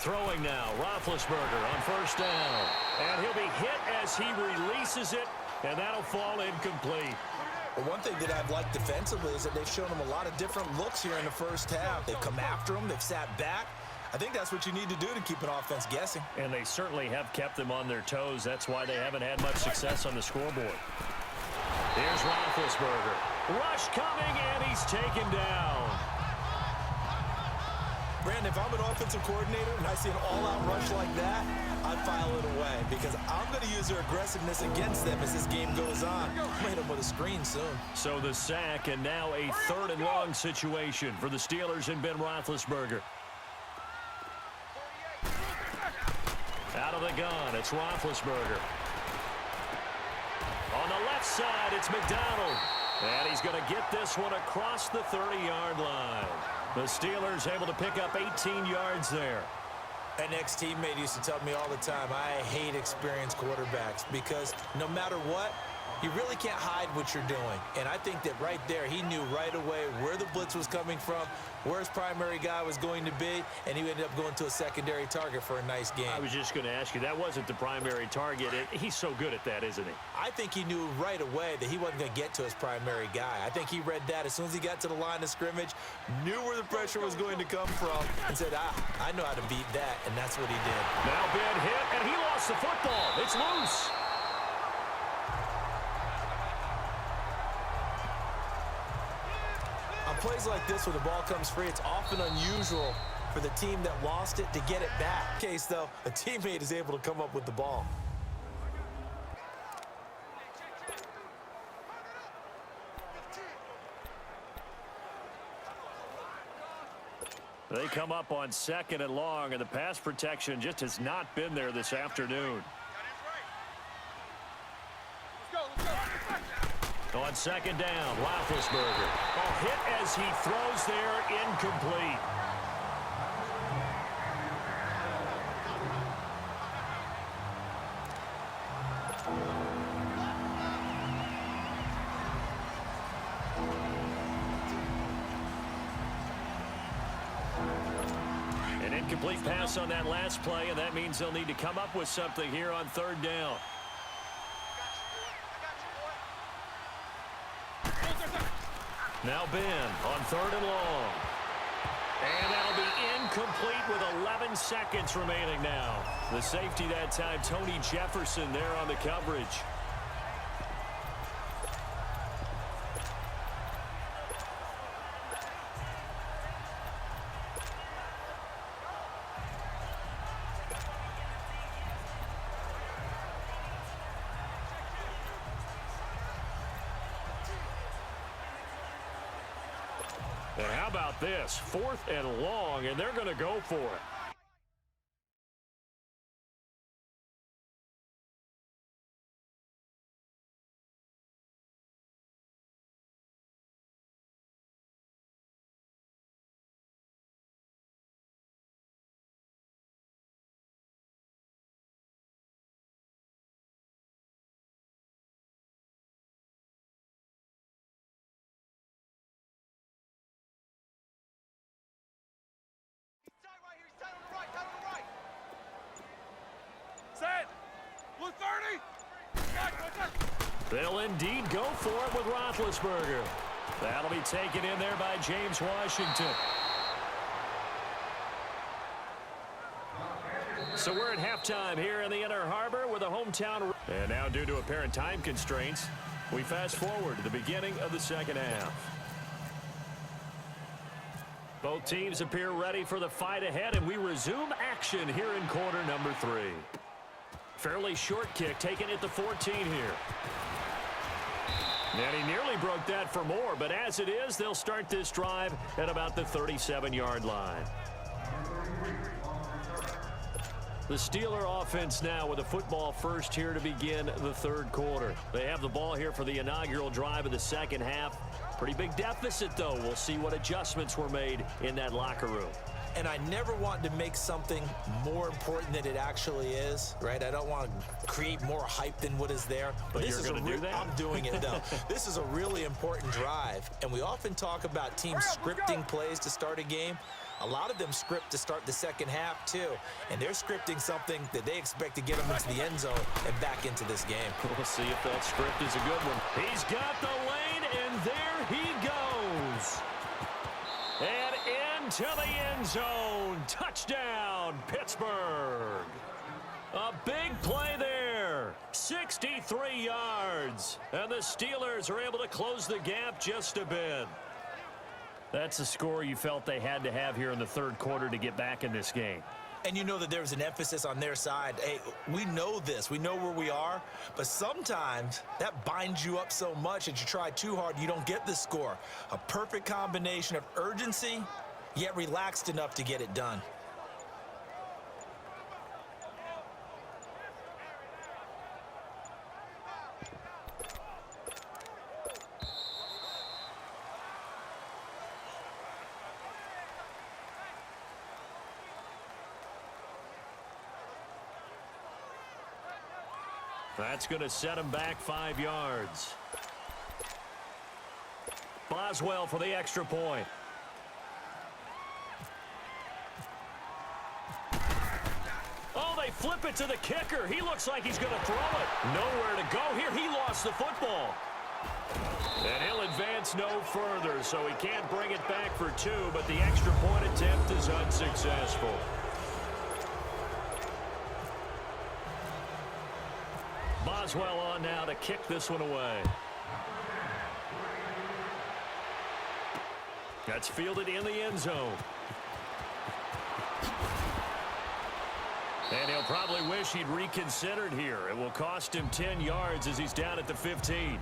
Throwing now, Roethlisberger on first down. And he'll be hit as he releases it, and that'll fall incomplete. Well, one thing that I've liked defensively is that they've shown him a lot of different looks here in the first half. They've come after him. They've sat back. I think that's what you need to do to keep an offense guessing. And they certainly have kept them on their toes. That's why they haven't had much success on the scoreboard. Here's Roethlisberger. Rush coming, and he's taken down. Brandon, if I'm an offensive coordinator and I see an all-out rush like that, I'd file it away because I'm going to use their aggressiveness against them as this game goes on. I'm going to hit them with a screen soon. So the sack, and now a 3rd and long situation for the Steelers and Ben Roethlisberger. Out of the gun, it's Roethlisberger. On the left side, it's McDonald. And he's going to get this one across the 30-yard line. The Steelers able to pick up 18 yards there. An ex-teammate used to tell me all the time, I hate experienced quarterbacks because no matter what, you really can't hide what you're doing. And I think that right there, he knew right away where the blitz was coming from, where his primary guy was going to be, and he ended up going to a secondary target for a nice game. I was just going to ask you, that wasn't the primary target. He's so good at that, isn't he? I think he knew right away that he wasn't going to get to his primary guy. I think he read that as soon as he got to the line of scrimmage, knew where the pressure was going to come from, and said, I know how to beat that, and that's what he did. Now Ben hit, and he lost the football. It's loose. On plays like this where the ball comes free, it's often unusual for the team that lost it to get it back. In this case, though, a teammate is able to come up with the ball. They come up on 2nd and long, and the pass protection just has not been there this afternoon. On 2nd down, Roethlisberger. A hit as he throws there, incomplete. An incomplete pass on that last play, and that means they'll need to come up with something here on 3rd down. Now Ben on 3rd and long. And that'll be incomplete with 11 seconds remaining now. The safety that time, Tony Jefferson there on the coverage. And how about this? 4th and long, and they're going to go for it. They'll indeed go for it with Roethlisberger. That'll be taken in there by James Washington. So we're at halftime here in the Inner Harbor with a hometown. And now, due to apparent time constraints, we fast forward to the beginning of the 2nd half. Both teams appear ready for the fight ahead, and we resume action here in quarter number 3. Fairly short kick taken at the 14 here. And he nearly broke that for more, but as it is, they'll start this drive at about the 37-yard line. The Steeler offense now with a football first here to begin the 3rd quarter. They have the ball here for the inaugural drive of the 2nd half. Pretty big deficit, though. We'll see what adjustments were made in that locker room. And I never want to make something more important than it actually is, right? I don't want to create more hype than what is there. But this you're going to do that? I'm doing it, though. This is a really important drive. And we often talk about teams scripting plays to start a game. A lot of them script to start the second half, too. And they're scripting something that they expect to get them into the end zone and back into this game. We'll see if that script is a good one. He's got the lane, and there he goes. And into the end zone. Touchdown, Pittsburgh. A big play there. 63 yards. And the Steelers are able to close the gap just a bit. That's a score you felt they had to have here in the third quarter to get back in this game. And you know that there's an emphasis on their side. Hey, we know this. We know where we are. But sometimes that binds you up so much that you try too hard, you don't get the score. A perfect combination of urgency, yet relaxed enough to get it done. That's going to set him back 5 yards. Boswell for the extra point. Oh, they flip it to the kicker. He looks like he's going to throw it. Nowhere to go here. He lost the football. And he'll advance no further, so he can't bring it back for 2, but the extra point attempt is unsuccessful. Boswell on now to kick this one away. That's fielded in the end zone. And he'll probably wish he'd reconsidered here. It will cost him 10 yards as he's down at the 15.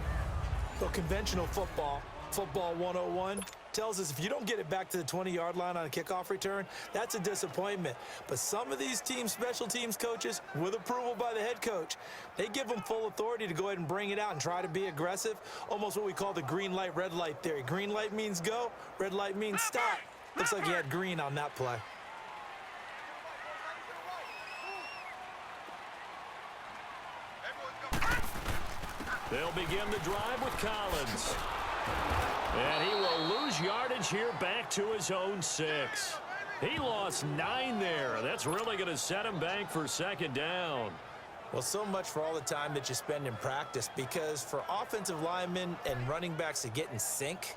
So conventional football 101, tells us if you don't get it back to the 20-yard line on a kickoff return, that's a disappointment. But some of these special teams coaches, with approval by the head coach, they give them full authority to go ahead and bring it out and try to be aggressive, almost what we call the green light, red light theory. Green light means go, red light means stop. Looks like he had green on that play. They'll begin the drive with Collins. And he will lose yardage here back to his own 6. He lost 9 there. That's really going to set him back for second down. Well, so much for all the time that you spend in practice, because for offensive linemen and running backs to get in sync,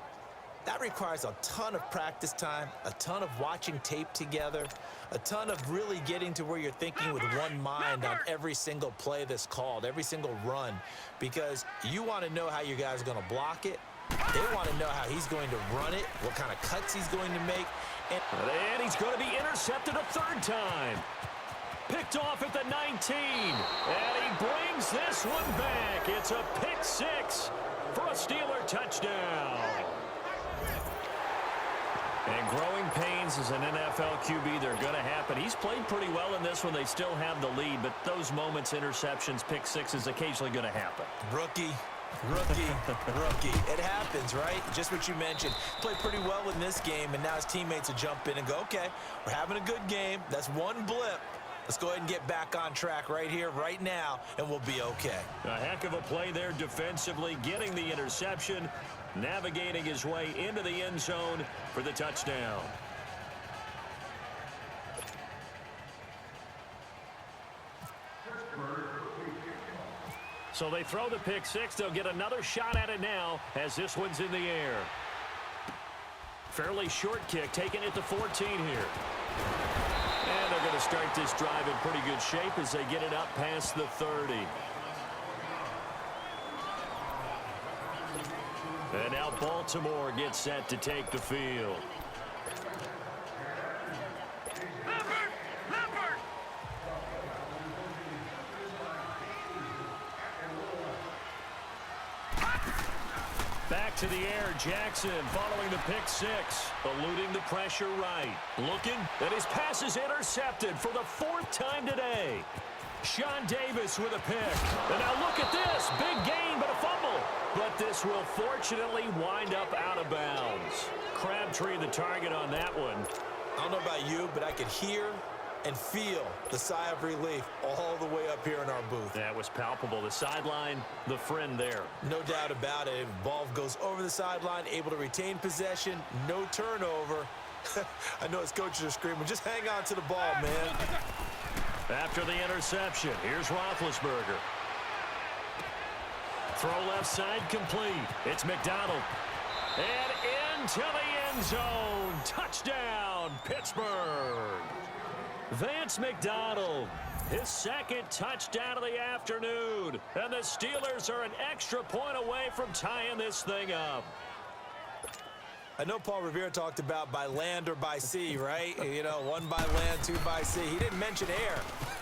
that requires a ton of practice time, a ton of watching tape together, a ton of really getting to where you're thinking with one mind on every single play that's called, every single run, because you want to know how your guy's going to block it. They want to know how he's going to run it, what kind of cuts he's going to make. And he's going to be intercepted a third time. Picked off at the 19. And he brings this one back. It's a pick 6 for a Steeler touchdown. And growing pains as an NFL QB, they're going to happen. He's played pretty well in this one. They still have the lead, but those moments, interceptions, pick 6 is occasionally going to happen. Rookie. It happens, right? Just what you mentioned. Played pretty well in this game, and now his teammates will jump in and go, okay, we're having a good game. That's one blip. Let's go ahead and get back on track right here, right now, and we'll be okay. A heck of a play there defensively, getting the interception, navigating his way into the end zone for the touchdown. So they throw the pick 6. They'll get another shot at it now as this one's in the air. Fairly short kick, taking it to 14 here. And they're going to start this drive in pretty good shape as they get it up past the 30. And now Baltimore gets set to take the field. Back to the air, Jackson following the pick 6, eluding the pressure right. Looking, and his pass is intercepted for the 4th time today. Sean Davis with a pick. And now look at this, big gain but a fumble. But this will fortunately wind up out of bounds. Crabtree the target on that one. I don't know about you, but I could hear and feel the sigh of relief all the way up here in our booth. That was palpable. The sideline, the friend there. No doubt about it. Ball goes over the sideline, able to retain possession, no turnover. I know his coaches are screaming, just hang on to the ball, man. After the interception, here's Roethlisberger. Throw left side complete. It's McDonald. And into the end zone. Touchdown, Pittsburgh. Vance McDonald, his second touchdown of the afternoon. And the Steelers are an extra point away from tying this thing up. I know Paul Revere talked about by land or by sea, right? You know, one by land, two by sea. He didn't mention air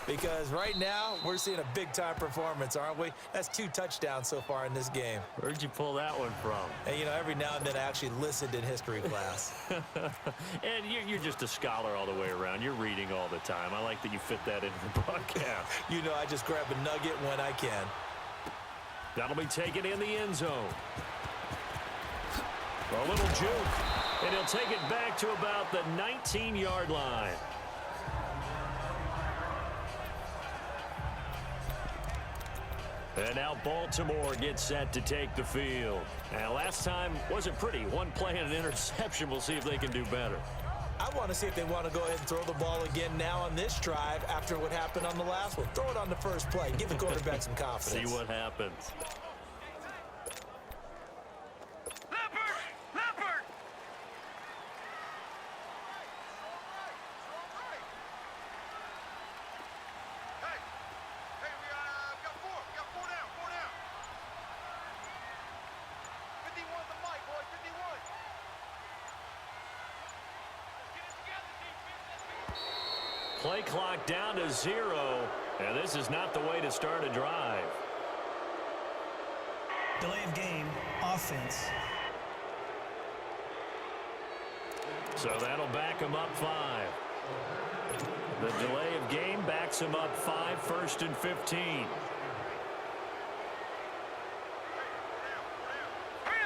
because right now we're seeing a big-time performance, aren't we? That's 2 touchdowns so far in this game. Where'd you pull that one from? And, you know, every now and then I actually listened in history class. And you're just a scholar all the way around. You're reading all the time. I like that you fit that into the broadcast. You know, I just grab a nugget when I can. That'll be taken in the end zone. A little juke, and he'll take it back to about the 19-yard line. And now Baltimore gets set to take the field. Now, last time wasn't pretty. One play and an interception. We'll see if they can do better. I want to see if they want to go ahead and throw the ball again now on this drive after what happened on the last one. Throw it on the first play. Give the quarterback some confidence. See what happens. Play clock down to 0, and this is not the way to start a drive. Delay of game, offense. So that'll back him up 5. The delay of game backs him up 5, 1st and 15. Here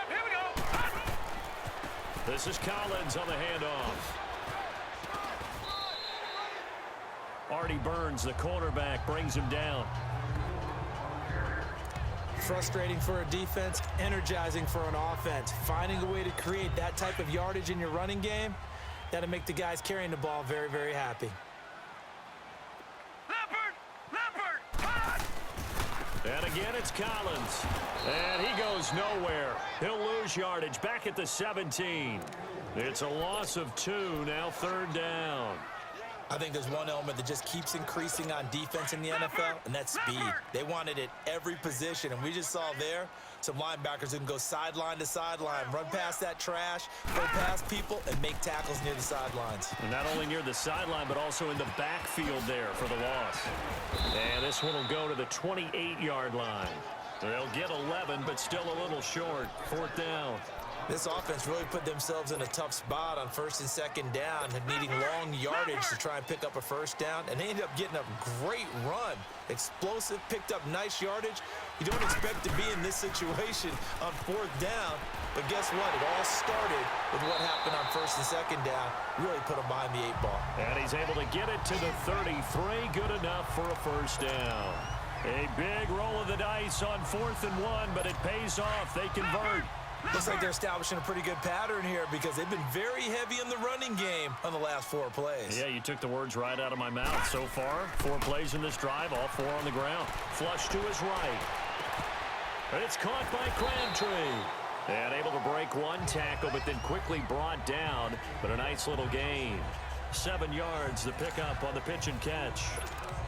we go. This is Collins on the handoff. Artie Burns, the cornerback, brings him down. Frustrating for a defense, energizing for an offense. Finding a way to create that type of yardage in your running game, that'll make the guys carrying the ball very, very happy. And again, it's Collins. And he goes nowhere. He'll lose yardage back at the 17. It's a loss of 2, now 3rd down. I think there's one element that just keeps increasing on defense in the NFL, and that's speed. They want it at every position, and we just saw there some linebackers who can go sideline to sideline, run past that trash, go past people, and make tackles near the sidelines. And not only near the sideline, but also in the backfield there for the loss. And this one will go to the 28-yard line. They'll get 11, but still a little short. 4th down. This offense really put themselves in a tough spot on 1st and 2nd down, needing long yardage to try and pick up a 1st down, and they ended up getting a great run. Explosive, picked up nice yardage. You don't expect to be in this situation on 4th down, but guess what? It all started with what happened on 1st and 2nd down. Really put them behind the 8 ball. And he's able to get it to the 33. Good enough for a 1st down. A big roll of the dice on 4th and 1, but it pays off. They convert. Looks like they're establishing a pretty good pattern here because they've been very heavy in the running game on the last 4 plays. Yeah, you took the words right out of my mouth. So far, 4 plays in this drive, all 4 on the ground. Flush to his right. It's caught by Crabtree. And able to break 1 tackle, but then quickly brought down. But a nice little gain. 7 yards, the pickup on the pitch and catch.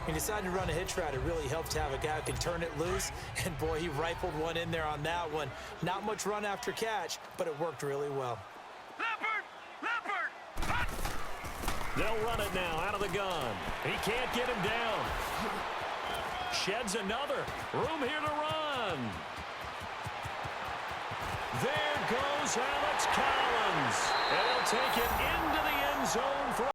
He decided to run a hitch route. It really helped to have a guy who can turn it loose. And, boy, he rifled one in there on that one. Not much run after catch, but it worked really well. Leopard! They'll run it now out of the gun. He can't get him down. Sheds another. Room here to run. There goes Alex Collins. And he'll take it into the end zone for